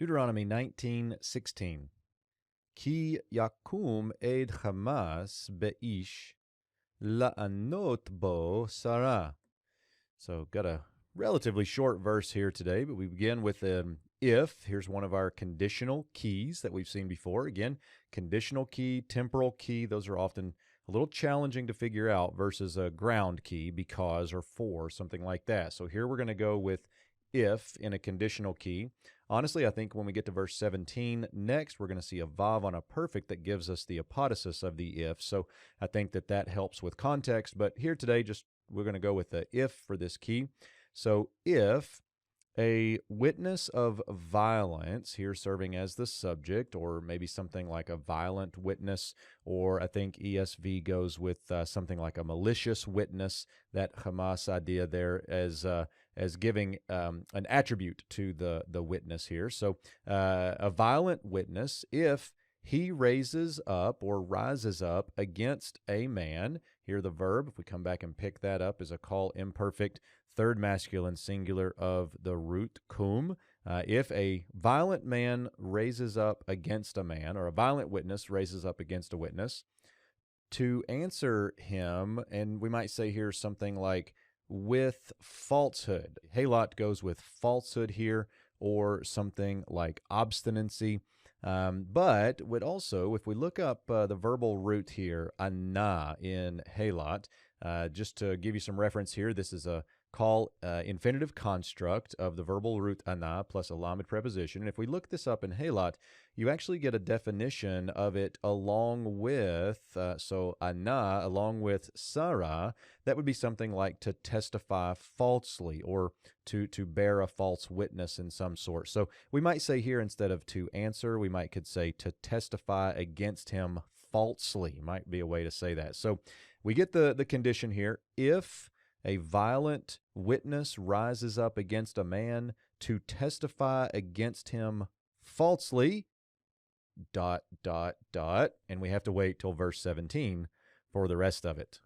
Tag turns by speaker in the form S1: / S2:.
S1: Deuteronomy 19:16. Ki yakum ed Hamas beish la'anot bo Sarah. So got a relatively short verse here today, but we begin with an if. Here's one of our conditional keys that we've seen before. Again, conditional key, temporal key, those are often a little challenging to figure out versus a ground key, because or for, something like that. So here we're going to go with if in a conditional key. Honestly, I think when we get to verse 17 next, we're going to see a vav on a perfect that gives us the apodosis of the if. So I think that helps with context. But here today, just we're going to go with the if for this key. So if a witness of violence, here serving as the subject, or maybe something like a violent witness, or I think ESV goes with something like a malicious witness, that Hamas idea there as giving an attribute to the witness here. So a violent witness, if he raises up or rises up against a man, here the verb, if we come back and pick that up, is a call imperfect, third masculine singular of the root cum. If a violent man raises up against a man, or a violent witness raises up against a witness, to answer him, and we might say here something like with falsehood. Halot goes with falsehood here, or something like obstinacy. But would also, if we look up the verbal root here, anah in halot, just to give you some reference here, this is a call infinitive construct of the verbal root anah plus a lamed preposition. And if we look this up in halot, you actually get a definition of it along with, so anah along with Sarah, that would be something like to testify falsely, or to bear a false witness in some sort. So we might say here, instead of to answer, we could say to testify against him falsely, might be a way to say that. So we get the condition here. If a violent witness rises up against a man to testify against him falsely, ... And we have to wait till verse 17 for the rest of it.